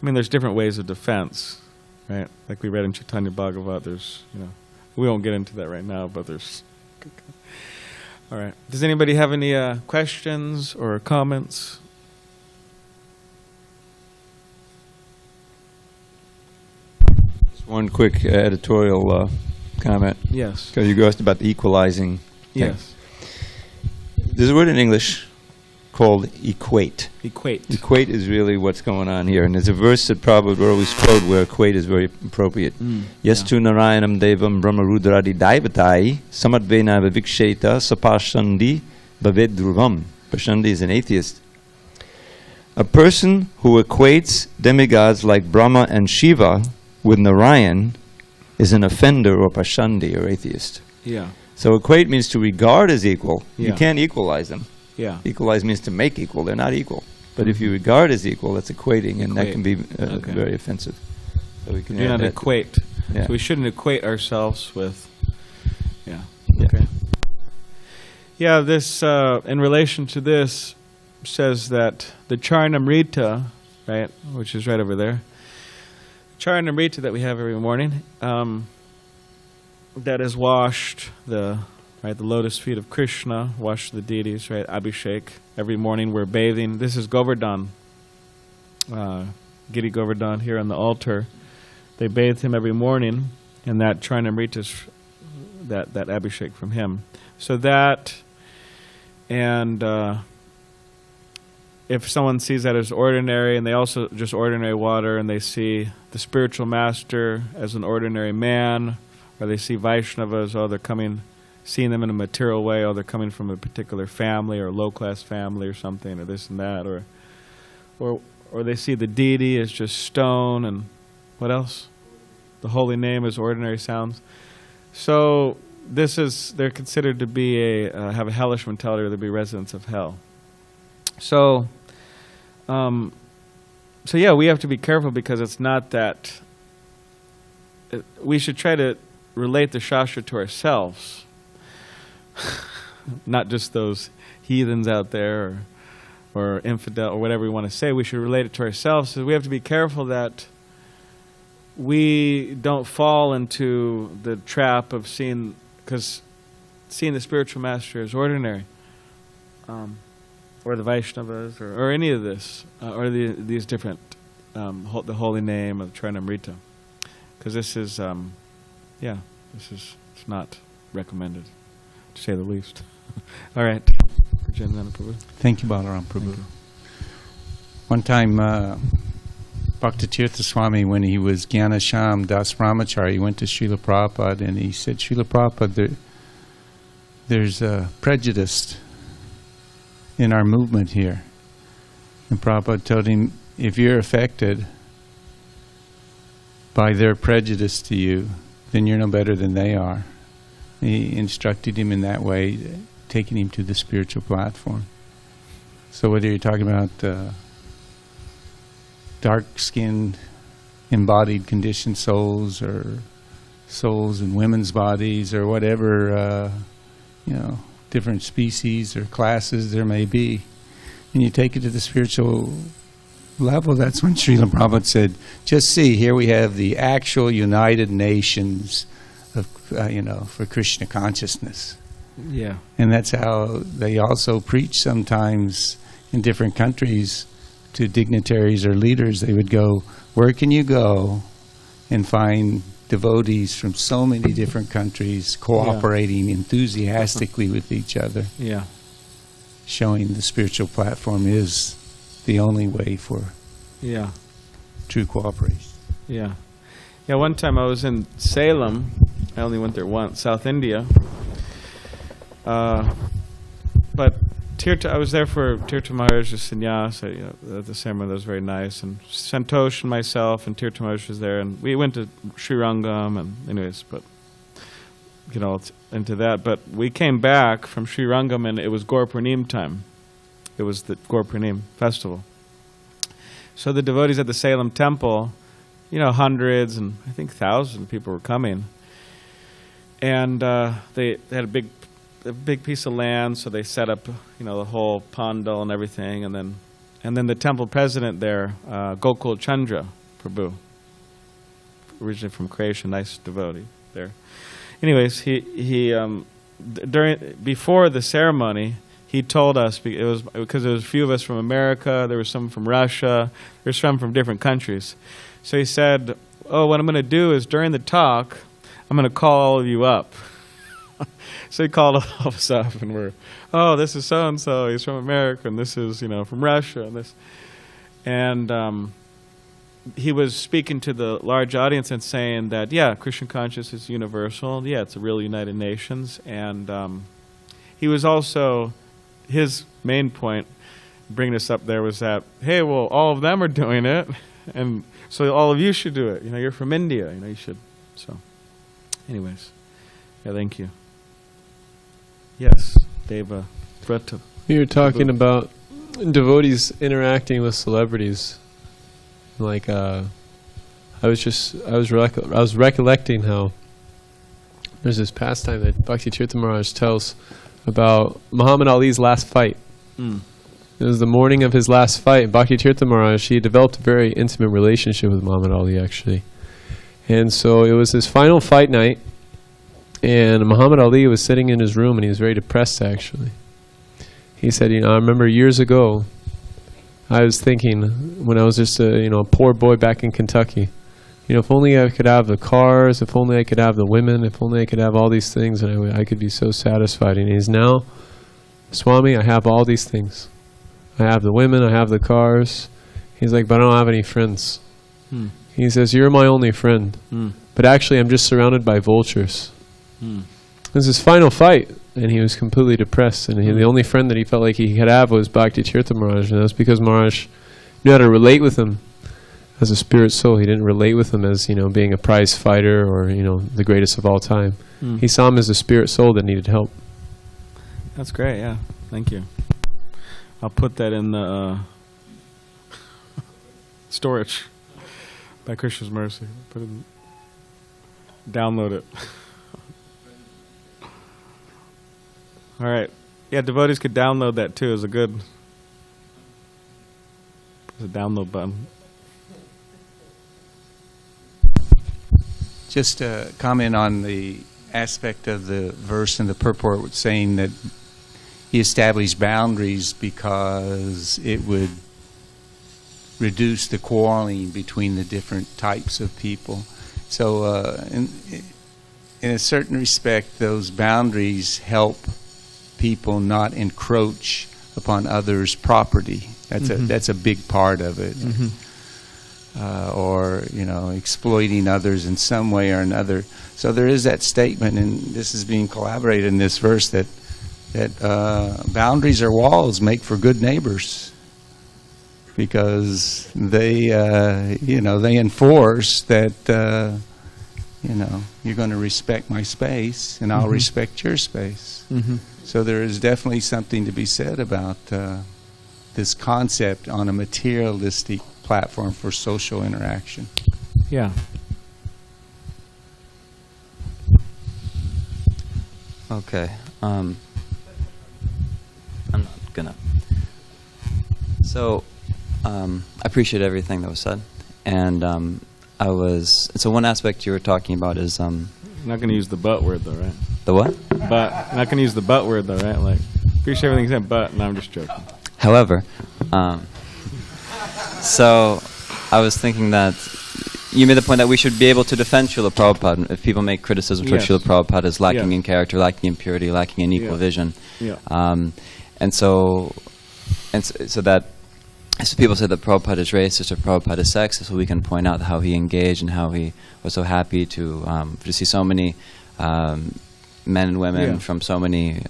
I mean, there's different ways of defense, right? Like we read in Chaitanya Bhagavat, there's, we won't get into that right now, but there's... All right. Does anybody have any questions or comments? Just one quick editorial comment. Yes. Because you asked about the equalizing thing. Yes. There's a word in English called equate. Equate. Equate is really what's going on here. And there's a verse that Prabhupada always quote where equate is very appropriate. Yastu Narayanam Devam Brahma Rudradi Daivatai Samadvena Viviksheta Sapashandi Bhaved Dhruvam. Pashandi is an atheist. A person who equates demigods like Brahma and Shiva with Narayan is an offender or Pashandi or atheist. Yeah. So equate means to regard as equal. Yeah. You can't equalize them. Yeah. Equalize means to make equal. They're not equal. But if you regard as equal, that's equating, and that can be very offensive. So we can do not equate. Yeah. So we shouldn't equate ourselves with... Yeah. Yeah. Okay. Yeah, this, in relation to this, says that the Charnamrita, right, which is right over there, Charnamrita that we have every morning, that is washed, the lotus feet of Krishna, wash the deities, right, Abhishek. Every morning we're bathing. This is Govardhan, Giri Govardhan here on the altar. They bathe him every morning, and that Charnamrita is that Abhishek from him. So that, and if someone sees that as ordinary, and they also just ordinary water, and they see the spiritual master as an ordinary man, or they see Vaishnavas, oh, they're coming, seeing them in a material way, oh, they're coming from a particular family or low-class family or something, or this and that, or they see the deity as just stone, and what else? The holy name as ordinary sounds. So they're considered to be have a hellish mentality, or to be residents of hell. So, yeah, we have to be careful, because it's not that. We should try to relate the Shastra to ourselves, not just those heathens out there, or infidel, or whatever we want to say. We should relate it to ourselves. So we have to be careful that we don't fall into the trap of seeing the spiritual master as ordinary. Or the Vaishnavas, or any of this, or these different, the holy name of Trinamrita, because this is, it's not recommended, to say the least. All right. Thank you, Balaram Prabhu. One time, Bhakti Tirtha Swami, when he was Gyanasham Das Brahmachari, he went to Srila Prabhupada, and he said, Srila Prabhupada, there's a prejudice in our movement here. And Prabhupada told him, if you're affected by their prejudice to you, then you're no better than they are. He instructed him in that way, taking him to the spiritual platform. So whether you're talking about dark-skinned, embodied, conditioned souls, or souls in women's bodies, or whatever, different species or classes there may be, and you take it to the spiritual level, that's when Srila Prabhupada said, just see, here we have the actual United Nations of, for Krishna consciousness. Yeah. And that's how they also preach sometimes in different countries to dignitaries or leaders. They would go, where can you go and find devotees from so many different countries cooperating enthusiastically with each other? Yeah. Showing the spiritual platform is the only way for true cooperation. Yeah. Yeah, one time I was in Salem. I only went there once, South India. But I was there for Tirtha Maharaj's sannyasa, the ceremony. That was very nice. And Santosh and myself and Tirtha Maharaj was there, and we went to Sri Rangam, and anyways, but into that. But we came back from Sri Rangam, and it was Gaur Purnim time. It was the Gaur Purnim festival. So the devotees at the Salem temple, hundreds and I think thousands of people were coming. And they had a big piece of land, so they set up, the whole pandal and everything, and then the temple president there, Gokul Chandra Prabhu, originally from Croatia, nice devotee there. Anyways, before the ceremony, he told us, because there was a few of us from America, there was some from Russia, there's some from different countries. So he said, what I'm going to do is during the talk, I'm going to call all of you up. So he called all of us up, and this is so-and-so, he's from America, and this is, from Russia, and this. And he was speaking to the large audience and saying that, Christian consciousness is universal, it's a real United Nations, and he was also, his main point, bringing us up there was that, hey, well, all of them are doing it, and so all of you should do it. You're from India, you should. So, anyways, thank you. Yes, Deva Vrata. You were talking about devotees interacting with celebrities. Like, I was recollecting how there's this pastime that Bhakti Tirtha Maharaj tells about Muhammad Ali's last fight. It was the morning of his last fight, and Bhakti Tirtha Maharaj, he developed a very intimate relationship with Muhammad Ali, actually. And so it was his final fight night, and Muhammad Ali was sitting in his room, and he was very depressed, actually. He said, I remember years ago, I was thinking, when I was just a poor boy back in Kentucky, if only I could have the cars, if only I could have the women, if only I could have all these things, and I could be so satisfied. And he's now, Swami, I have all these things. I have the women, I have the cars. He's like, but I don't have any friends. He says, you're my only friend. But actually, I'm just surrounded by vultures. This is his final fight, and he was completely depressed. And the only friend that he felt like he could have was Bhakti Tirtha Maharaj. And that's because Maharaj knew how to relate with him as a spirit soul. He didn't relate with him as, being a prize fighter or, the greatest of all time. He saw him as a spirit soul that needed help. That's great, yeah. Thank you. I'll put that in the storage by Krishna's mercy. Put it in, download it. All right. Yeah, devotees could download that too. There's a download button. Just to comment on the aspect of the verse and the purport saying that he established boundaries because it would reduce the quarreling between the different types of people. So in a certain respect, those boundaries help people not encroach upon others' property. That's a big part of it. Or exploiting others in some way or another. So there is that statement, and this is being collaborated in this verse that boundaries or walls make for good neighbors, because they they enforce that you're going to respect my space and I'll respect your space. So there is definitely something to be said about this concept on a materialistic platform for social interaction. Yeah. Okay. I'm not gonna. So, I appreciate everything that was said, and so one aspect you were talking about is I'm not going to use the but word though, right? the what? But I'm not going to use the but word though, right? Like, appreciate everything you said, but no, I'm just joking. However, so I was thinking that you made the point that we should be able to defend Srila Prabhupada if people make criticism towards Srila Prabhupada as lacking in character, lacking in purity, lacking in equal vision. So people say that Prabhupada is racist or Prabhupada is sexist, so we can point out how he engaged and how he was so happy to see so many men and women from so many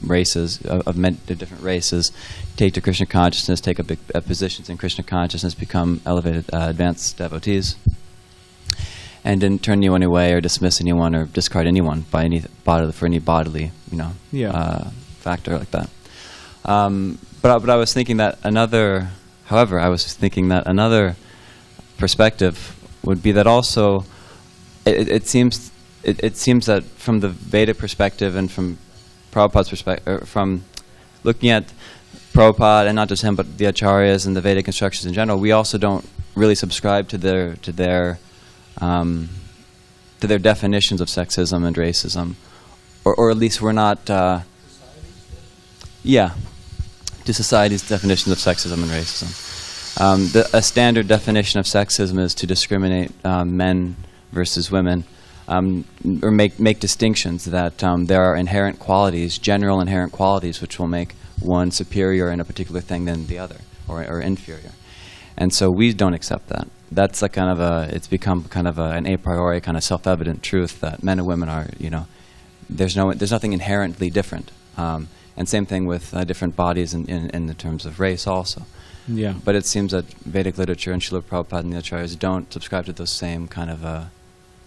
races, of different races, take to Krishna consciousness, take up big positions in Krishna consciousness, become elevated, advanced devotees, and didn't turn anyone away or dismiss anyone or discard anyone for any bodily, factor like that. But I was thinking that another perspective would be that also it seems that from the Vedic perspective and from Prabhupada's perspective, from looking at Prabhupada and not just him, but the acharyas and the Vedic instructions in general, we also don't really subscribe to their definitions of sexism and racism, or at least we're not. To society's definitions of sexism and racism. A standard definition of sexism is to discriminate men versus women, or make distinctions that there are inherent qualities, general inherent qualities, which will make one superior in a particular thing than the other, or inferior. And so we don't accept that. That's like it's become kind of an a priori kind of self-evident truth that men and women are, there's nothing inherently different. And same thing with different bodies in the terms of race also. Yeah. But it seems that Vedic literature and Srila Prabhupada and the acharyas don't subscribe to those same kind of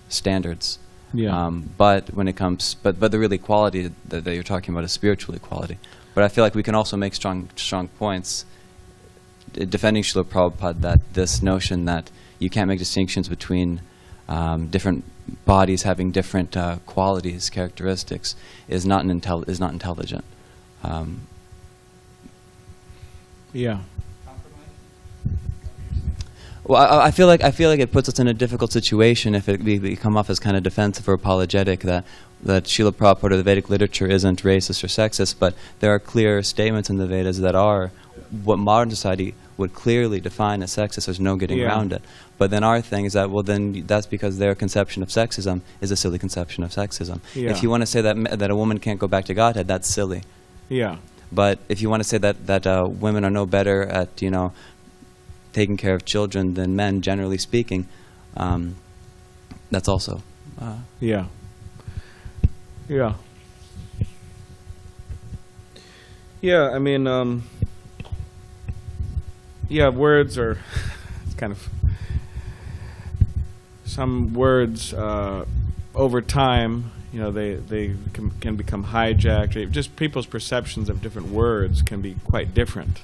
standards. Yeah. But when it comes, but the really quality that you're talking about is spiritual equality. But I feel like we can also make strong points defending Srila Prabhupada, that this notion that you can't make distinctions between different bodies having different qualities, characteristics, is not intelligent. Well, I feel like it puts us in a difficult situation if we come off as kind of defensive or apologetic that Srila Prabhupada or the Vedic literature isn't racist or sexist, but there are clear statements in the Vedas that are what modern society would clearly define as sexist. There's no getting around it. But then our thing is that, well, then that's because their conception of sexism is a silly conception of sexism. If you want to say that a woman can't go back to Godhead, that's silly. Yeah. But if you want to say that women are no better at taking care of children than men, generally speaking, that's also Yeah. Yeah. Yeah, I mean, yeah, words are, it's kind of, some words over time, they can become hijacked. Just people's perceptions of different words can be quite different.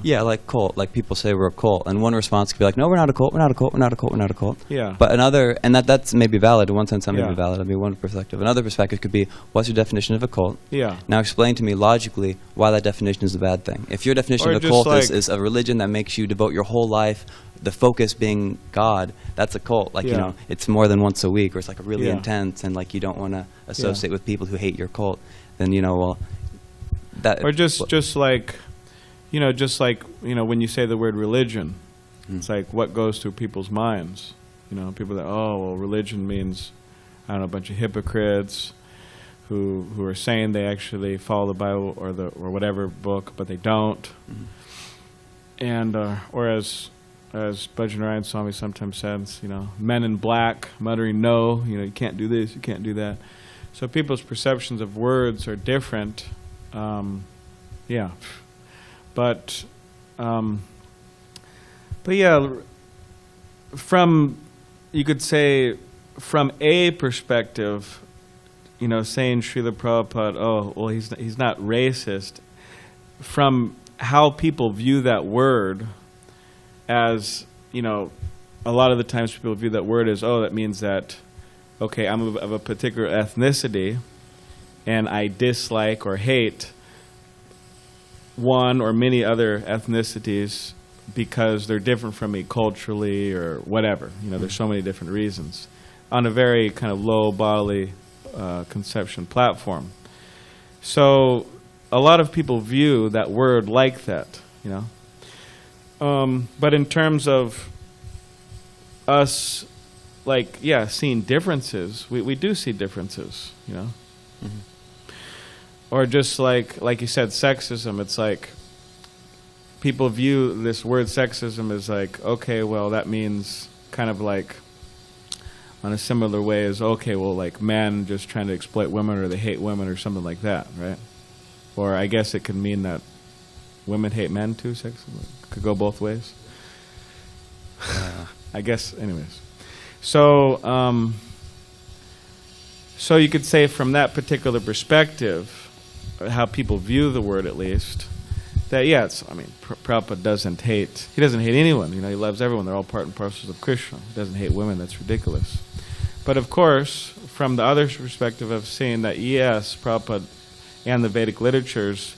Yeah, like cult. Like people say we're a cult, and one response could be like, "No, we're not a cult. We're not a cult. We're not a cult. We're not a cult." Yeah. But another, and that's maybe valid. In one sense, that may Yeah. be valid. I mean, one perspective. Another perspective could be, "What's your definition of a cult?" Yeah. Now explain to me logically why that definition is a bad thing. If your definition Or of a just cult like- is a religion that makes you devote your whole life, the focus being God, that's a cult. Like Yeah. it's more than once a week, or it's like a really Yeah. intense, and like you don't want to associate with people who hate your cult. Then well, that Or just like, when you say the word religion, it's like what goes through people's minds. People that, religion means, I don't know, a bunch of hypocrites who are saying they actually follow the Bible or whatever book, but they don't. And or as Bhajanarayan Swami sometimes says, men in black muttering no, you can't do this, you can't do that. So people's perceptions of words are different. Yeah. But yeah, you could say, from a perspective, saying Srila Prabhupada, he's not racist, from how people view that word as, a lot of the times people view that word as, that means that, okay, I'm of a particular ethnicity, and I dislike or hate one or many other ethnicities because they're different from me culturally or whatever. There's so many different reasons on a very kind of low bodily conception platform. So a lot of people view that word like that, but in terms of us, seeing differences, we do see differences, Or just like you said, sexism, it's like people view this word sexism as like, okay, well, that means kind of like on a similar way as, okay, well, like men just trying to exploit women or they hate women or something like that, right? Or I guess it could mean that women hate men too, sexism. It could go both ways. I guess, anyways. So, so you could say from that particular perspective, how people view the word at least, that Prabhupada doesn't hate anyone, he loves everyone, they're all part and parcels of Krishna. He doesn't hate women, that's ridiculous. But of course, from the other perspective of seeing that, yes, Prabhupada and the Vedic literatures,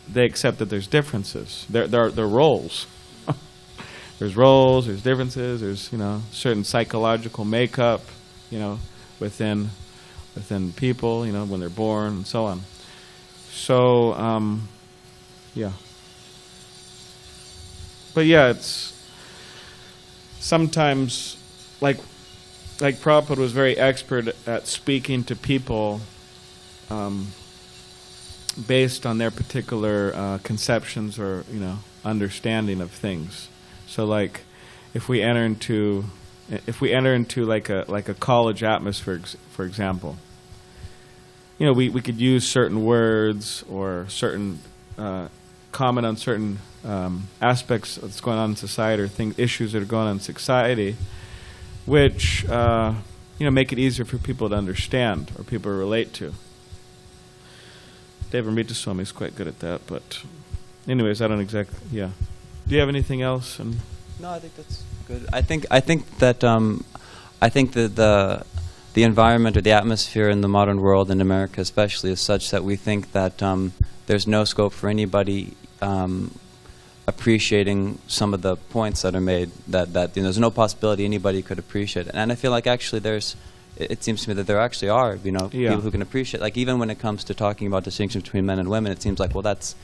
they accept that there's differences. There are roles. There's roles, there's differences, there's, certain psychological makeup, within people, when they're born and so on. So, yeah. But yeah, it's sometimes, like Prabhupada was very expert at speaking to people based on their particular conceptions or, understanding of things. So like, if we enter into like a college atmosphere, for example, we could use certain words or certain comment on certain aspects that's going on in society or issues that are going on in society, which make it easier for people to understand or people to relate to. Devamrita Swami is quite good at that, but anyways, I don't exactly. Yeah. Do you have anything else? No, I think that's good. I think that the environment or the atmosphere in the modern world, in America especially, is such that we think that there's no scope for anybody appreciating some of the points that are made. That there's no possibility anybody could appreciate it. And I feel like actually it seems to me that there actually are, people who can appreciate. Like even when it comes to talking about distinctions between men and women, it seems like, well, that's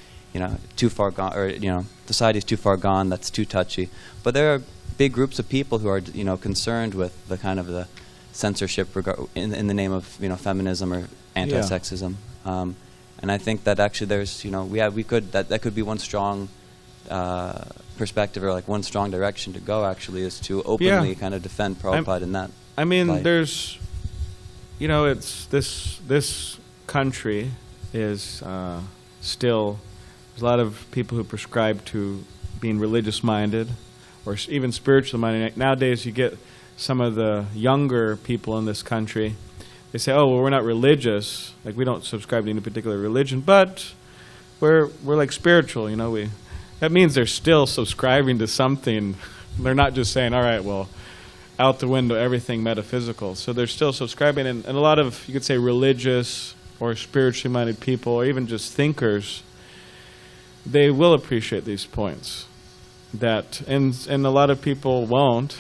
too far gone, or society's too far gone. That's too touchy. But there are big groups of people who are concerned with the kind of the censorship in the name of feminism or anti-sexism, and And I think that actually there's, that could be one strong perspective, or like one strong direction to go, actually, is to openly kind of defend Prabhupada in that. I mean, light. there's, it's this country is still, there's a lot of people who prescribe to being religious-minded or even spiritual-minded. Nowadays, you get some of the younger people in this country, they say, oh, well, we're not religious, like we don't subscribe to any particular religion, but we're like spiritual, that means they're still subscribing to something. They're not just saying, all right, well, out the window, everything metaphysical. So they're still subscribing, and a lot of, you could say, religious or spiritually minded people, or even just thinkers, they will appreciate these points. And a lot of people won't,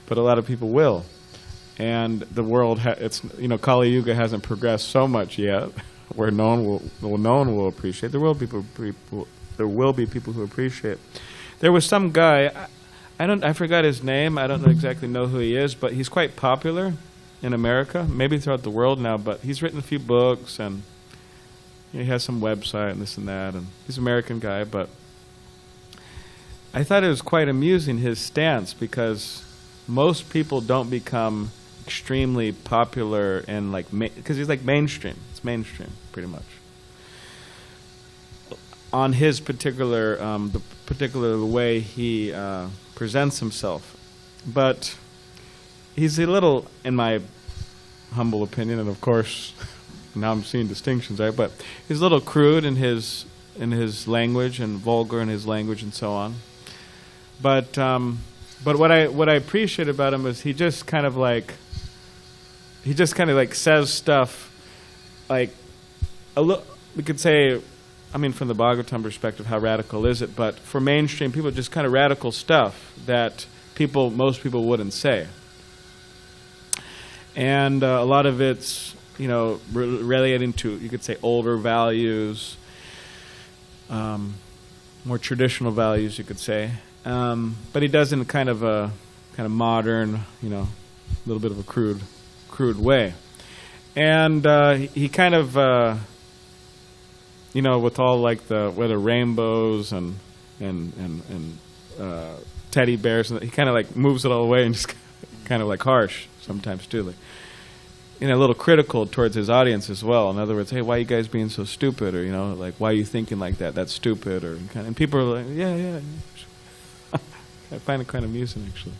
but a lot of people will. And the world, Kali Yuga hasn't progressed so much yet, where no one will appreciate. There will be people who appreciate. There was some guy, I forgot his name. I don't exactly know who he is, but he's quite popular in America, maybe throughout the world now. But he's written a few books, and he has some website and this and that. And he's an American guy, but I thought it was quite amusing, his stance, because most people don't become extremely popular and because he's like mainstream. It's mainstream, pretty much. On his particular, the particular way he presents himself. But he's a little, in my humble opinion, and of course, now I'm seeing distinctions, right? But he's a little crude in his language, and vulgar in his language, and so on. But what I appreciate about him is he just kind of says stuff like we could say, I mean, from the Bhagavatam perspective, how radical is it? But for mainstream people, just kind of radical stuff that most people wouldn't say. And a lot of it's, relating to, you could say, older values, more traditional values, you could say. But he does in kind of a modern, a little bit of a crude way. And he kind of, with all whether rainbows and teddy bears, and he kind of moves it all away, and just kind of harsh sometimes too, a little critical towards his audience as well. In other words, hey, why are you guys being so stupid? Or why are you thinking like that? That's stupid. Or and people are like, yeah. I find it kind of amusing, actually.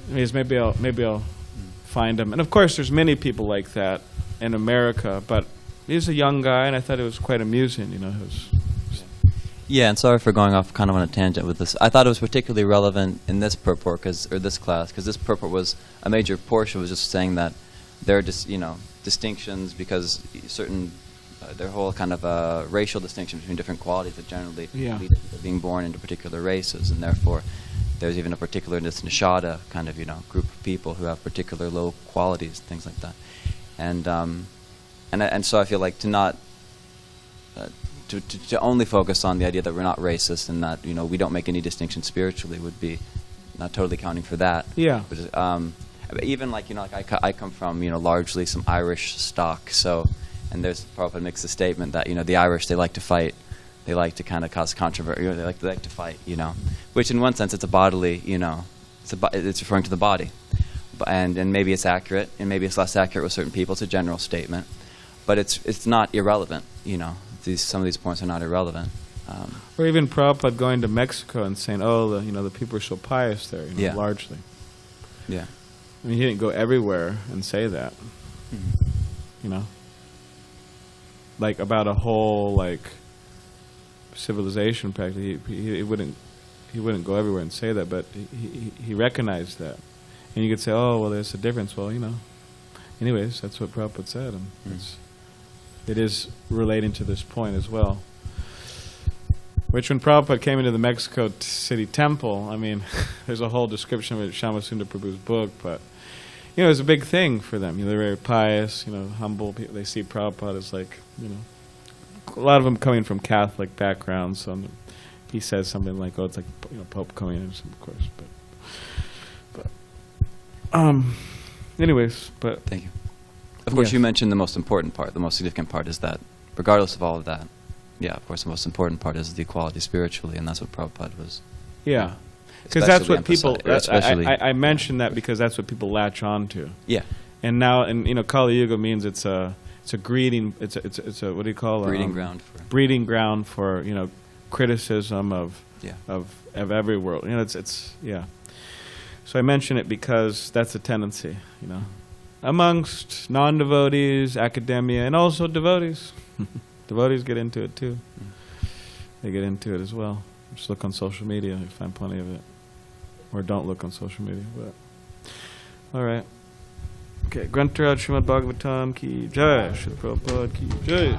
Maybe I'll find him. And of course, there's many people like that in America, but he's a young guy, and I thought it was quite amusing, Yeah, and sorry for going off kind of on a tangent with this. I thought it was particularly relevant in this purport, this class, because this purport was a major portion was just saying that there are just, distinctions because certain, their whole kind of racial distinction between different qualities that generally lead to people being born into particular races, and therefore there's even a particular nishada kind of, group of people who have particular low qualities, things like that. And so I feel like to not to only focus on the idea that we're not racist and that we don't make any distinction spiritually would be not totally counting for that. Yeah. But even I come from largely some Irish stock, so and there's Prabhupada makes a statement that the Irish, they like to fight, they like to kind of cause controversy, they like to fight, which in one sense it's a bodily, it's referring to the body, and maybe it's accurate and maybe it's less accurate with certain people. It's a general statement. But it's not irrelevant, some of these points are not irrelevant. Or even Prabhupada going to Mexico and saying, "Oh, the people are so pious there," largely. Yeah. I mean, he didn't go everywhere and say that. Mm-hmm. About a whole civilization practically. He wouldn't go everywhere and say that, but he recognized that. And you could say, "Oh, well, there's a difference." Well, anyways, that's what Prabhupada said, and it is relating to this point as well. Which, when Prabhupada came into the Mexico City temple, I mean, there's a whole description of it, Shyamasundar Prabhu's book, but it was a big thing for them. They're very pious, humble people. They see Prabhupada as a lot of them coming from Catholic backgrounds. So he says something like, "Oh, it's like Pope coming in," of course, but anyways, but thank you. Of course, Yes. you mentioned the most important part. The most significant part is that, regardless of all of that, yeah, of course, the most important part is the equality spiritually, and that's what Prabhupada was. Yeah. Because that's what people. Especially, I mentioned that because that's what people latch on to. yeah, And now, and Kali Yuga means it's a greeting. It's a what do you call it? breeding ground for. Breeding ground for criticism of Yeah. of every world. It's yeah. So I mention it because that's a tendency, amongst non-devotees, academia, and also devotees. Devotees get into it too. They get into it as well. Just look on social media, you find plenty of it. Or don't look on social media. But all right. Okay, Grantaraj Srimad Bhagavatam ki jai, Srila Prabhupada ki jai.